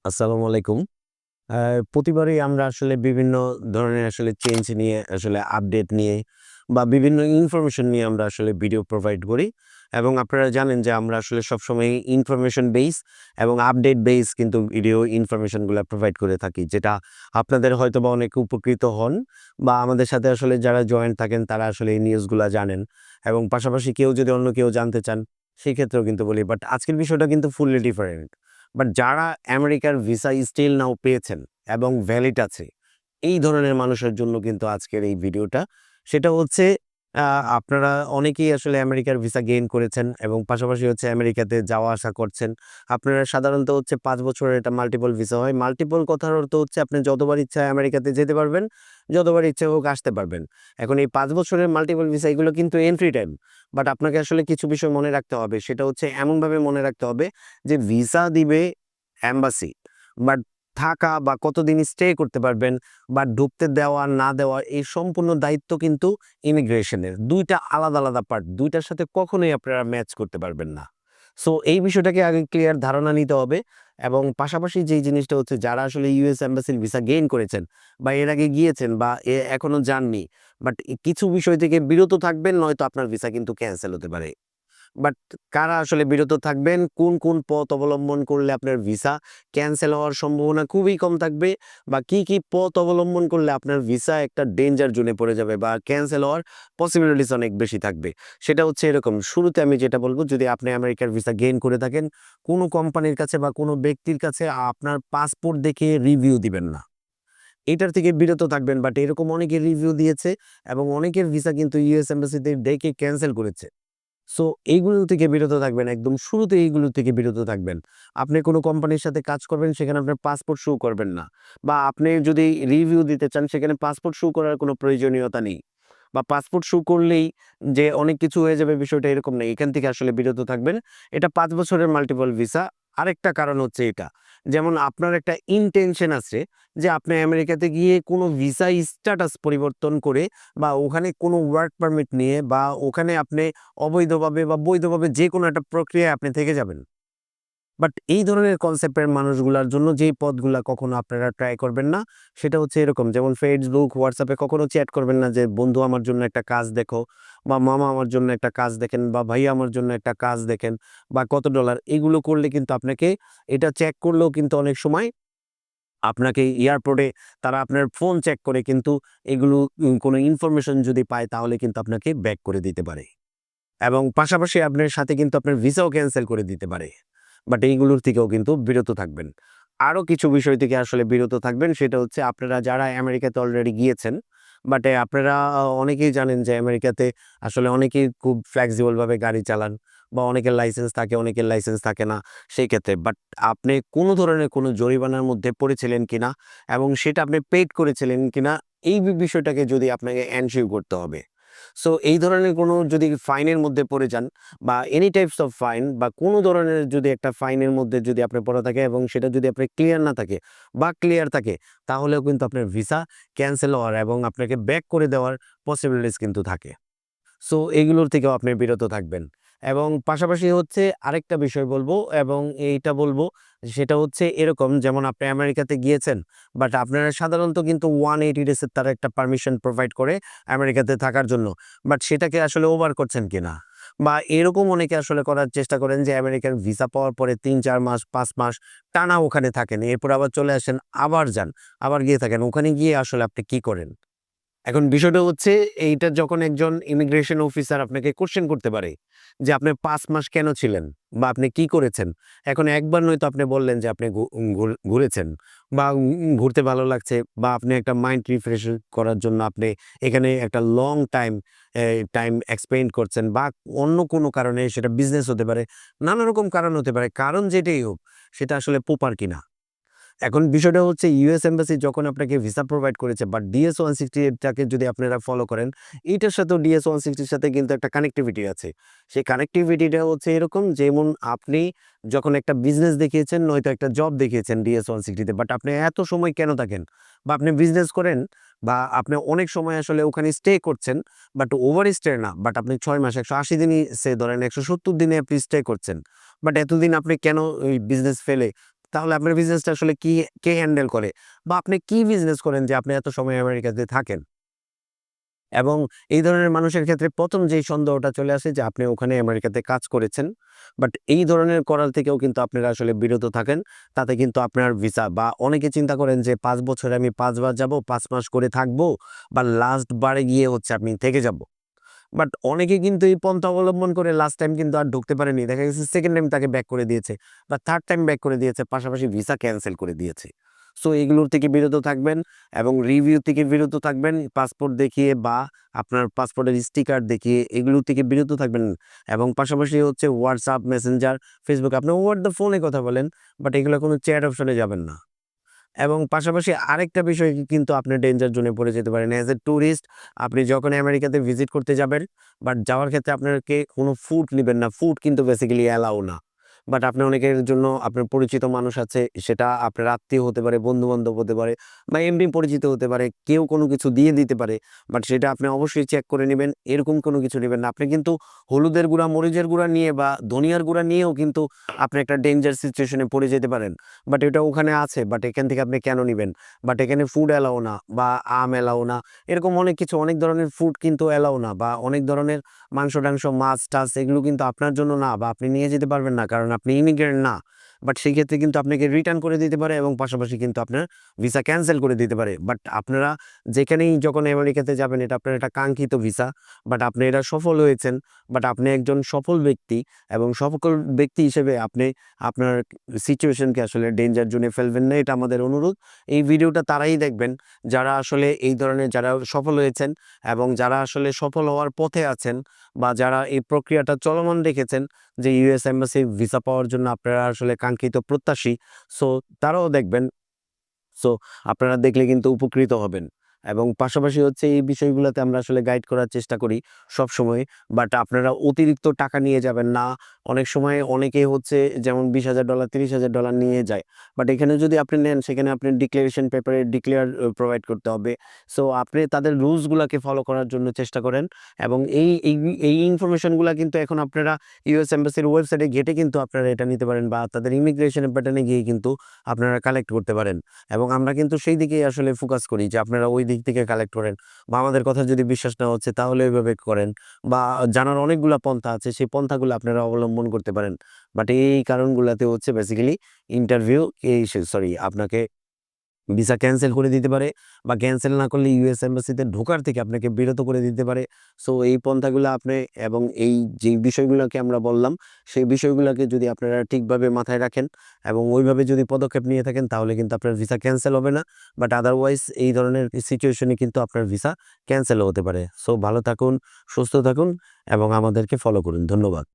আসসালামু আলাইকুম। আ প্রতিবারই আমরা আসলে বিভিন্ন ধরনের চেঞ্জ নিয়ে আপডেট নিয়ে বা বিভিন্ন ইনফরমেশন নিয়ে আমরা ভিডিও প্রোভাইড করি এবং আপনারা জানেন যে আমরা সবসময় ইনফরমেশন বেস এবং আপডেট বেস কিন্তু ভিডিও ইনফরমেশনগুলা প্রোভাইড করে থাকি। যেটা আপনাদের হয়তোবা অনেক উপকৃত হন বা আমাদের সাথে যারা জয়েন্ট থাকেন তারা এই নিউজগুলা জানেন এবং পাশাপাশি কেউ যদি অন্য কেউ জানতে চান সেক্ষেত্রেও কিন্তু বলি। বাট আজকের বিষয়টা কিন্তু ফুললি ডিফারেন্ট। বাট যারা আমেরিকার ভিসা স্টিল নাও পেয়েছেন এবং ভ্যালিড আছে, এই ধরনের মানুষের জন্য কিন্তু আজকের এই ভিডিওটা। সেটা হচ্ছে আ আপনারা অনেকেই আমেরিকার ভিসা গেইন করেছেন এবং পাশাপাশি আমেরিকাতে যাওয়া আসা করছেন। আপনারা সাধারণত ৫ বছরের এটা মাল্টিপল ভিসা হয়। মাল্টিপল কথার অর্থ হচ্ছে আপনি যতবার ইচ্ছা আমেরিকাতে যেতে পারবেন, যতবার ইচ্ছে হোক আসতে পারবেন। এখন এই ৫ বছরের মাল্টিপল ভিসা এগুলো কিন্তু এন্ট্রি টাইম। বাট আপনাকে কিছু বিষয় মনে রাখতে হবে। সেটা হচ্ছে এমনভাবে মনে রাখতে হবে যে ভিসা দিবে এম্বাসি। বাট থাকা বা কতদিন স্টে করতে পারবেন বা ঢুকতে দেওয়া না দেওয়া এই সম্পূর্ণ দায়িত্ব কিন্তু ইমিগ্রেশনের। ২ টা আলাদা, আলাদা পার্ট। ২ টার সাথে কখনোই আপনারা ম্যাচ করতে পারবেন না। সো এই বিষয়টাকে আগে ক্লিয়ার ধারণা নিতে হবে এবং পাশাপাশি যেই জিনিসটা হচ্ছে যারা ইউএস এম্বাসির ভিসা গেইন করেছেন বা এর আগে গিয়েছেন বা এখনো যাননি, বাট কিছু বিষয় থেকে বিরত থাকবেন নয়তো আপনার ভিসা কিন্তু ক্যানসেল হতে পারে। বাট কারা বিরত থাকবেন? কোন পথ অবলম্বন করলে আপনার ভিসা ক্যানসেল হওয়ার সম্ভাবনা খুবই কম থাকবে? বা কি পথ অবলম্বন করলে আপনার ভিসা একটা ডেঞ্জার জোনে পড়ে যাবে বা ক্যানসেল হওয়ার পসিবিলিটিস অনেক বেশি থাকবে? সেটা হচ্ছে এরকম, শুরুতে আমি যেটা বলব, যদি আপনি আমেরিকার ভিসা গেইন করে থাকেন, কোনো কোম্পানির কাছে বা কোনো ব্যক্তির কাছে আপনার পাসপোর্ট দেখে রিভিউ দিবেন না। এটার থেকে বিরত থাকবেন। বাট এরকম অনেকে রিভিউ দিয়েছে এবং অনেকের ভিসা কিন্তু ইউএস এম্বাসিতে দেখে ক্যানসেল করেছে। সো এইগুলো থেকে বিরত থাকবেন। একদম শুরুতে এইগুলো থেকে বিরত থাকবেন। আপনি কোন কোম্পানির সাথে কাজ করবেন সেখানে আপনার পাসপোর্ট শো করবেন না। বা আপনি যদি রিভিউ দিতে চান সেখানে পাসপোর্ট শো করার কোনো প্রয়োজনীয়তা নেই। বা পাসপোর্ট শো করলেই যে অনেক কিছু হয়ে যাবে বিষয়টা এরকম নেই। এখান থেকে বিরত থাকবেন। এটা ৫ বছরের মাল্টিপল ভিসা। আরেকটা কারণ হচ্ছে এটা। যেমন আপনার একটা ইনটেনশন আছে যে আপনি আমেরিকাতে গিয়ে কোনো ভিসা স্ট্যাটাস পরিবর্তন করে বা ওখানে কোনো ওয়ার্ক পারমিট নিয়ে বা ওখানে আপনি অবৈধভাবে বা বৈধভাবে যেকোনো একটা প্রক্রিয়ায় আপনি থেকে যাবেন। বাট এই ধরনের কনসেপ্টের মানুষগুলার জন্য যেই পথগুলা কখনো আপনারা ট্রাই করবেন না, সেটা হচ্ছে এরকম, যেমন Facebook, WhatsApp এ কখনো চ্যাট করবেন না যে, "বন্ধু আমার জন্য একটা কাজ দেখো" বা "মামা আমার জন্য একটা কাজ দেখেন" বা "ভাইয়া আমার জন্য একটা কাজ দেখেন" বা "কত ডলার?" এগুলো করলে কিন্তু আপনাকে এটা চেক করলেও কিন্তু অনেক সময় আপনাকে এয়ারপোর্টে তারা আপনার ফোন চেক করে কিন্তু এগুলো কোনো ইনফরমেশন যদি পায় তাহলে কিন্তু আপনাকে ব্যাক করে দিতে পারে। এবং পাশাপাশি আপনার সাথে কিন্তু আপনার ভিসাও ক্যানসেল করে দিতে পারে। বাট এইগুলোর থেকেও কিন্তু বিরত থাকবেন। আরো কিছু বিষয় থেকে বিরত থাকবেন, সেটা হচ্ছে আপনারা যারা আমেরিকাতে অলরেডি গিয়েছেন, বাট আপনারা অনেকেই জানেন যে আমেরিকাতে অনেকেই খুব ফ্লেক্সিবল ভাবে গাড়ি চালান বা অনেকের লাইসেন্স থাকে, অনেকের লাইসেন্স থাকে না। সেই ক্ষেত্রে বাট আপনি কোন ধরনের কোনো জরিমানার মধ্যে পড়েছিলেন কিনা এবং সেটা আপনি পেইড করেছিলেন কিনা, এই বিষয়টাকে যদি আপনাকে এনশিওর করতে হবে। সো এই ধরনের কোনো যদি ফাইনের মধ্যে পড়ে যান বা এনি টাইপস অফ ফাইন বা কোনো ধরনের যদি একটা ফাইনের মধ্যে যদি আপনি পড়ে থাকে এবং সেটা যদি আপনার ক্লিয়ার না থাকে বা ক্লিয়ার থাকে, তাহলেও কিন্তু আপনার ভিসা ক্যানসেল হওয়ার এবং আপনাকে ব্যাক করে দেওয়ার পসিবিলিটিস কিন্তু থাকে। সো এগুলোর থেকেও আপনি বিরত থাকবেন। এবং পাশাপাশি হচ্ছে আরেকটা বিষয় বলবো এবং এইটা বলবো, সেটা হচ্ছে এরকম, যেমন আপনি আমেরিকাতে গিয়েছেন, বাট আপনারা সাধারণত কিন্তু 180 ডেজ এর তারা একটা পারমিশন প্রোভাইড করে আমেরিকাতে থাকার জন্য। বাট সেটাকে ওভার করছেন কিনা? বা এরকম অনেকে করার চেষ্টা করেন যে আমেরিকান ভিসা পাওয়ার পরে ৩-৪ মাস ৫ মাস টানা ওখানে থাকেন। এরপর আবার চলে আসেন, আবার যান, আবার গিয়ে থাকেন। ওখানে গিয়ে আপনি কি করেন? এখন বিষয়টা হচ্ছে, এইটা যখন একজন ইমিগ্রেশন অফিসার আপনাকে কোয়েশ্চেন করতে পারে যে আপনি ৫ মাস কেন ছিলেন বা আপনি কি করেছেন? এখন একবার নয়তো আপনি বললেন যে আপনি ঘুরেছেন বা ঘুরতে ভালো লাগছে বা আপনি একটা মাইন্ড রিফ্রেশ করার জন্য আপনি এখানে একটা লং টাইম এক্সপেন্ড করছেন বা অন্য কোনো কারণে, সেটা বিজনেস হতে পারে, নানা রকম কারণ হতে পারে। কারণ যেটাই হোক, সেটা প্রপার কিনা? এখন বিষয়টা হচ্ছে, ইউএস এম্বাসি যখন আপনাকে ভিসা প্রোভাইড করেছে বা DS-160 টাকে যদি আপনারা ফলো করেন, এইটার সাথেও DS-160 র সাথে কিন্তু একটা কানেক্টিভিটি আছে। সেই কানেক্টিভিটিটা হচ্ছে এরকম, যেমন আপনি যখন একটা বিজনেস দেখিয়েছেন নয়তো একটা জব দেখিয়েছেন DS-160 তে, বাট আপনি এত সময় কেন থাকেন? বা আপনি বিজনেস করেন বা আপনি অনেক সময় ওখানে স্টে করছেন, বাট ওভার স্টে না। বাট আপনি ৬ মাস ১৮০ দিনই ধরেন ১৭০ দিনে আপনি স্টে করছেন। বাট এতদিন আপনি কেন ওই বিজনেস ফেলে তাহলে আপনার বিজনেসটা আসলে কে হ্যান্ডেল করে? বা আপনি কি বিজনেস করেন যে আপনি এত সময় আমেরিকাতে থাকেন? এবং এই ধরনের মানুষের ক্ষেত্রে ১ম যেই সন্দেহটা চলে আসে যে আপনি ওখানে আমেরিকাতে কাজ করেছেন। বাট এই ধরনের করার থেকেও কিন্তু আপনারা আসলে বিরত থাকেন। তাতে কিন্তু আপনার ভিসা বা অনেকে চিন্তা করেন যে ৫ বছরে আমি ৫ বার যাবো, ৫ মাস করে থাকবো বা লাস্ট বারে গিয়ে হচ্ছে আমি থেকে যাবো। বাট অনেকে কিন্তু এই পন্থা অবলম্বন করে লাস্ট টাইম কিন্তু আর ঢুকতে পারেনি। দেখা গেছে 2nd টাইম তাকে ব্যাক করে দিয়েছে বা 3rd টাইম ব্যাক করে দিয়েছে, পাশাপাশি ভিসা ক্যানসেল করে দিয়েছে। সো এগুলোর থেকে বিরত থাকবেন এবং রিভিউ থেকে বিরত থাকবেন। পাসপোর্ট দেখিয়ে বা আপনার পাসপোর্টের স্টিকার দেখিয়ে এগুলো থেকে বিরত থাকবেন এবং পাশাপাশি হচ্ছে WhatsApp, Messenger, Facebook আপনি ওভার দ্য ফোনে কথা বলেন, বাট এগুলো কোনো চ্যাট অপশনে যাবেন না। এবং পাশাপাশি আরেকটা বিষয় কিন্তু আপনি ডেঞ্জার জোনে পড়ে যেতে পারেন। অ্যাজ এ টুরিস্ট আপনি যখন আমেরিকাতে ভিজিট করতে যাবেন, বাট যাওয়ার ক্ষেত্রে আপনাকে কোনো ফুড নিবেন না। ফুড কিন্তু বেসিক্যালি অ্যালাও না। বাট আপনি অনেকের জন্য আপনার পরিচিত মানুষ আছে, সেটা আপনার আত্মীয় হতে পারে, বন্ধু-বান্ধব হতে পারে বা এমনি পরিচিত হতে পারে। কেউ কোনো কিছু দিয়ে দিতে পারে। বাট সেটা আপনি অবশ্যই চেক করে নিবেন। এরকম কোনো কিছু নিবেন না। আপনি কিন্তু হলুদের গুঁড়া, মরিচের গুঁড়া নিয়ে বা ধনিয়ার গুঁড়া নিয়েও কিন্তু আপনি একটা ডেঞ্জার সিচুয়েশন এ পড়ে যেতে পারেন। বাট এটা ওখানে আছে। বাট এখান থেকে আপনি কেন নিবেন? বাট এখানে ফুড অ্যালাও না বা আম অ্যালাও না। এরকম অনেক কিছু, অনেক ধরনের ফুড কিন্তু অ্যালাও না বা অনেক ধরনের মাংস-টাংস, মাছ-টাছ এগুলো কিন্তু আপনার জন্য না বা আপনি নিয়ে যেতে পারবেন না। কারণ আপনি ইমিগ্রেন্ট না। বাট সেই ক্ষেত্রে কিন্তু আপনাকে রিটার্ন করে দিতে পারে এবং পাশাপাশি কিন্তু আপনার ভিসা ক্যানসেল করে দিতে পারে। বাট আপনারা যেখানেই যখন আমেরিকাতে যাবেন এটা আপনার একটা কাঙ্ক্ষিত ভিসা। বাট আপনি এটা সফল হয়েছেন। বাট আপনি একজন সফল ব্যক্তি এবং সফল ব্যক্তি হিসেবে আপনি আপনার সিচুয়েশনকে আসলে ডেঞ্জার জোনে ফেলবেন না, এটা আমাদের অনুরোধ। এই ভিডিওটা তারাই দেখবেন যারা আসলে এই ধরনের যারা সফল হয়েছেন এবং যারা আসলে সফল হওয়ার পথে আছেন বা যারা এই প্রক্রিয়াটা চলমান রেখেছেন যে ইউএস এম্বাসি ভিসা পাওয়ার জন্য আপনারা আসলে কাঙ্ক্ষিত প্রত্যাশী। সো তারাও দেখবেন। সো আপনারা দেখলে কিন্তু উপকৃত হবেন এবং পাশাপাশি হচ্ছে এই বিষয়গুলোতে আমরা আসলে গাইড করার চেষ্টা করি সবসময়। বাট আপনারা অতিরিক্ত টাকা নিয়ে যাবেন না। অনেক সময় অনেকেই হচ্ছে যেমন $20,000 $30,000 নিয়ে যায়। বাট এখানে যদি আপনি নেন সেখানে আপনি ডিক্লারেশন পেপারে ডিক্লেয়ার প্রোভাইড করতে হবে। সো আপনি তাদের রুলস গুলাকে ফলো করার জন্য চেষ্টা করেন এবং এই ইনফরমেশনগুলা কিন্তু এখন আপনারা ইউএস এম্বাসির ওয়েবসাইটে ঘেঁটে কিন্তু আপনারা এটা নিতে পারেন বা তাদের ইমিগ্রেশন প্যাটার্নে গিয়ে কিন্তু আপনারা কালেক্ট করতে পারেন। এবং আমরা কিন্তু সেই দিকেই আসলে ফোকাস করি যে আপনারা ওই দিক থেকে কালেক্ট করেন বা আমাদের কথা যদি বিশ্বাস না হচ্ছে তাহলে ওইভাবে করেন বা জানার অনেকগুলা পন্থা আছে, সেই পন্থাগুলো আপনারা অবলম্বন করতে পারেন। বাট এই কারণগুলাতে হচ্ছে বেসিক্যালি ইন্টারভিউ সরি আপনাকে ভিসা ক্যানসেল করে দিতে পারে বা ক্যানসেল না করলে ইউএস এম্বাসিতে ঢোকার থেকে আপনাকে বিরত করে দিতে পারে। সো এই পন্থাগুলো আপনি এবং এই যে বিষয়গুলোকে আমরা বললাম, সেই বিষয়গুলোকে যদি আপনারা ঠিকভাবে মাথায় রাখেন এবং ওইভাবে যদি পদক্ষেপ নিয়ে থাকেন তাহলে কিন্তু আপনার ভিসা ক্যানসেল হবে না। বাট আদারওয়াইজ এই ধরনের সিচুয়েশনে কিন্তু আপনার ভিসা ক্যানসেলও হতে পারে। সো ভালো থাকুন, সুস্থ থাকুন এবং আমাদেরকে ফলো করুন। ধন্যবাদ।